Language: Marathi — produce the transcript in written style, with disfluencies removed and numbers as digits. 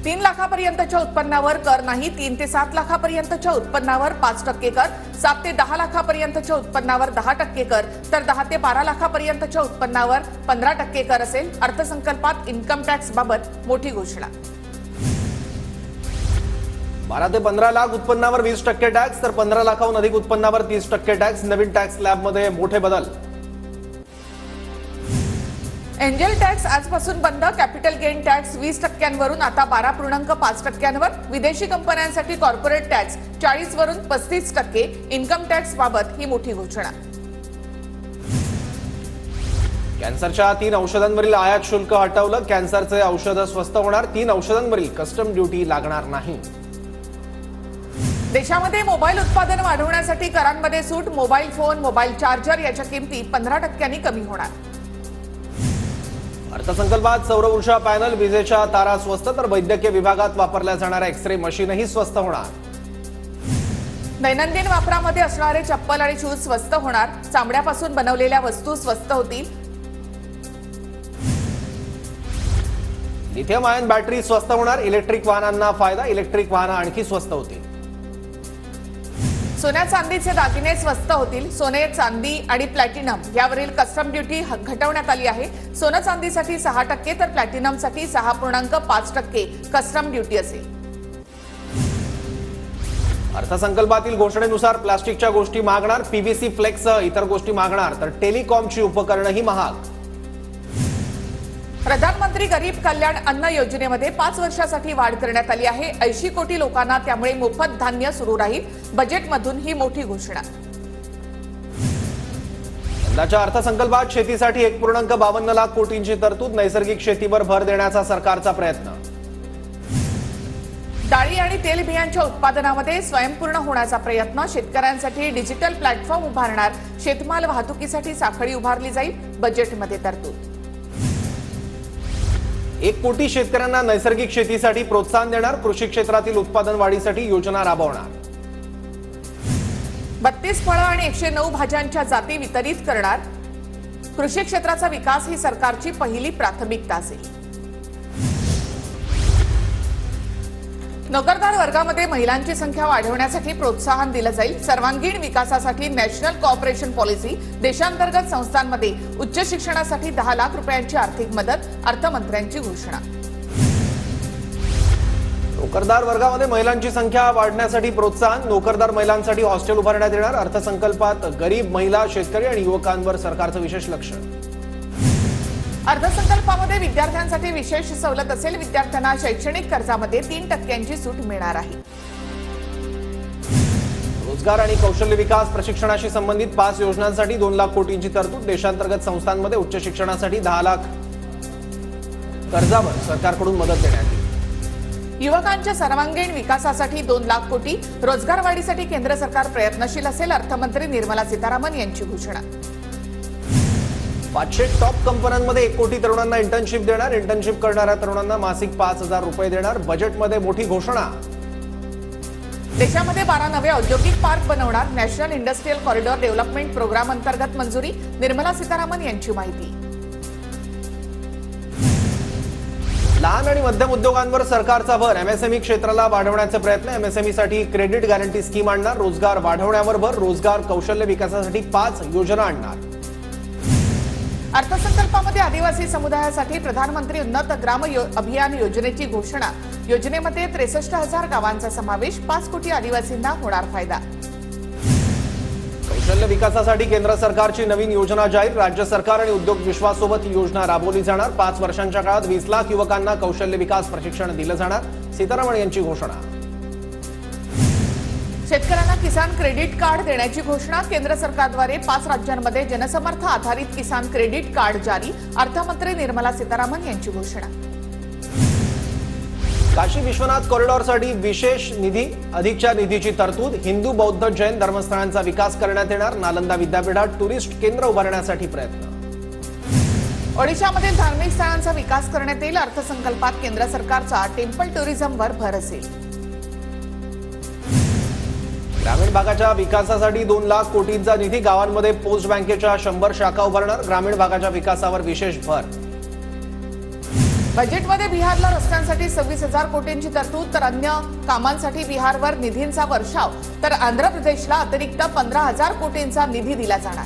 3 लाखापर्यंतच्या उत्पन्नावर कर नाही, 3 ते 7 लाखापर्यंतच्या उत्पन्नावर 5% कर, 7 ते 10 लाखापर्यंतच्या उत्पन्नावर 10% कर, तर 10 ते 12 लाखापर्यंतच्या उत्पन्नावर 15% कर असेल. अर्थसंकल्पात इन्कम टॅक्स बाबत मोठी घोषणा. 12 ते 15 लाख उत्पन्नावर 20% टॅक्स, तर 15 लाखाहून अधिक उत्पन्नावर 30% टॅक्स. नवीन टॅक्स स्लॅबमध्ये मोठे बदल. एंजल टॅक्स आजपासून बंद. कॅपिटल गेन टॅक्स 20%वरून आता 12.5%वर. विदेशी कंपन्यांसाठी कॉर्पोरेट टॅक्स 40 वरून 35%. इन्कम टॅक्स बाबत ही मोठी घोषणा. कॅन्सरच्या 3 औषधांवरील आयात शुल्क हटवलं. कॅन्सरचे औषध स्वस्त होणार. 3 औषधांवरील कस्टम ड्युटी लागणार नाही. देशामध्ये मोबाईल उत्पादन वाढवण्यासाठी करांमध्ये सूट. मोबाईल फोन, मोबाईल चार्जर याच्या किमती 15%नी कमी होणार. अर्थसंकल्पात सौर ऊर्जा पॅनल, विजेच्या तारा स्वस्त, तर वैद्यकीय विभागात वापरल्या जाणाऱ्या एक्स-रे मशीनही स्वस्त होणार. दैनंदिन वापरामध्ये असणारे चप्पल आणि शूज स्वस्त होणार. चामड्यापासून बनवलेल्या वस्तू स्वस्त होतील. लिथियम आयन बॅटरी स्वस्त होणार. इलेक्ट्रिक वाहनांना फायदा. इलेक्ट्रिक वाहनं आणखी स्वस्त होतील. सोन्या चांदीचे दागिने स्वस्त होतील. सोने, चांदी आणि प्लॅटिनम यावरील कस्टम ड्युटी घटवण्यात आली आहे. सोनं चांदीसाठी 6%, तर प्लॅटिनमसाठी 6.5% कस्टम ड्युटी असेल. अर्थसंकल्पातील घोषणेनुसार प्लास्टिकच्या गोष्टी महागणार. पीव्हीसी फ्लेक्ससह इतर गोष्टी महागणार, तर टेलिकॉमची उपकरणंही महाग. प्रधानमंत्री गरीब कल्याण अन्न योजनेमध्ये 5 वर्षासाठी वाढ करण्यात आली आहे. 80 कोटी लोकांना त्यामुळे मोफत धान्य सुरू राहील. बजेटमधून ही मोठी घोषणा. यंदाच्या अर्थसंकल्पात शेतीसाठी 1.52 लाख कोटींची तरतूद. नैसर्गिक शेतीवर भर देण्याचा सरकारचा प्रयत्न. डाळी आणि तेलबियांच्या उत्पादनामध्ये स्वयंपूर्ण होण्याचा प्रयत्न. शेतकऱ्यांसाठी डिजिटल प्लॅटफॉर्म उभारणार. शेतमाल वाहतुकीसाठी साखळी उभारली जाईल. बजेटमध्ये तरतूद. 1 कोटी शेतकऱ्यांना नैसर्गिक शेतीसाठी प्रोत्साहन देणार. कृषी क्षेत्रातील उत्पादन वाढीसाठी योजना राबवणार. 32 फळं आणि 109 भाज्यांच्या जाती वितरित करणार. कृषी क्षेत्राचा विकास ही सरकारची पहिली प्राथमिकता असेल. नोकरदार वर्गामध्ये महिलांची संख्या वाढवण्यासाठी प्रोत्साहन दिलं जाईल. सर्वांगीण विकासासाठी नॅशनल कोऑपरेशन पॉलिसी. देशांतर्गत संस्थांमध्ये उच्च शिक्षणासाठी 10 लाख रुपयांची आर्थिक मदत. अर्थमंत्र्यांची घोषणा. नोकरदार वर्गामध्ये महिलांची संख्या वाढण्यासाठी प्रोत्साहन. नोकरदार महिलांसाठी हॉस्टेल उभारण्यात येणार. अर्थसंकल्पात गरीब महिला, शेतकरी आणि युवकांवर सरकारचं विशेष लक्ष. अर्थसंकल्पामध्ये विद्यार्थ्यांसाठी विशेष सवलत असेल. विद्यार्थ्यांना शैक्षणिक कर्जामध्ये 3% सूट मिळणार आहे. रोजगार आणि कौशल्य विकास प्रशिक्षणाशी संबंधित 5 योजनांसाठी 2 लाख कोटींची तरतूद. देशांतर्गत संस्थांमध्ये उच्च शिक्षणासाठी 10 लाख कर्जावर सरकारकडून मदत देण्यात येईल. युवकांच्या सर्वांगीण विकासासाठी 2 लाख कोटी. रोजगार वाढीसाठी केंद्र सरकार प्रयत्नशील असेल. अर्थमंत्री निर्मला सीतारामन यांची घोषणा. 500 टॉप कंपन्यांमध्ये 1 कोटी तरुणांना इंटर्नशिप देणार. इंटर्नशिप करणाऱ्या तरुणांना मासिक 5,000 रुपये देणार. बजेटमध्ये मोठी घोषणा. देशामध्ये 12 नवे औद्योगिक पार्क बनवणार. National industrial corridor development programme अंतर्गत मंजुरी. निर्मला सीतारामन यांची माहिती. लहान आणि मध्यम उद्योगांवर सरकारचा भर. एमएसएमई क्षेत्राला वाढवण्याचे प्रयत्न. एमएसएमईसाठी क्रेडिट गॅरंटी स्कीम आणणार. रोजगार वाढवण्यावर भर. रोजगार कौशल्य विकासासाठी 5 योजना आणणार. अर्थसंकल्पामध्ये आदिवासी समुदायासाठी प्रधानमंत्री उन्नत ग्राम अभियान योजनेची घोषणा. योजनेमध्ये 63,000 गावांचा समावेश. 5 कोटी आदिवासींना होणार फायदा. कौशल्य विकासासाठी केंद्र सरकारची नवीन योजना जाहीर. राज्य सरकार आणि उद्योग विश्वासोबत ही योजना राबवली जाणार. 5 वर्षांच्या काळात 20 लाख युवकांना कौशल्य विकास प्रशिक्षण दिलं जाणार. सीतारामन यांची घोषणा. शेतकऱ्यांना किसान क्रेडिट कार्ड देण्याची घोषणा. केंद्र सरकारद्वारे 5 राज्यांमध्ये जनसमर्थ आधारित किसान क्रेडिट कार्ड जारी. अर्थमंत्री निर्मला सीतारामन यांची घोषणा. काशी विश्वनाथ कॉरिडॉरसाठी विशेष निधी. अधिकच्या निधीची तरतूद. हिंदू, बौद्ध, जैन धर्मस्थळांचा विकास करण्यात येणार. नालंदा विद्यापीठात टुरिस्ट केंद्र उभारण्यासाठी प्रयत्न. ओडिशामधील धार्मिक स्थळांचा विकास करण्यात येईल. अर्थसंकल्पात केंद्र सरकारचा टेम्पल टुरिझमवर भर असेल. ग्रामीण भागाच्या विकासासाठी 2 लाख कोटींचा निधी. गावांमध्ये पोस्ट बँकेच्या 100 शाखा उभारणार. ग्रामीण भागाच्या विकासावर विशेष भर. बजेटमध्ये बिहारला रस्त्यांसाठी 26,000 कोटींची तरतूद, तर अन्य कामांसाठी बिहारवर निधींचा वर्षाव, तर आंध्र प्रदेशला अतिरिक्त 15,000 कोटींचा निधी दिला जाणार.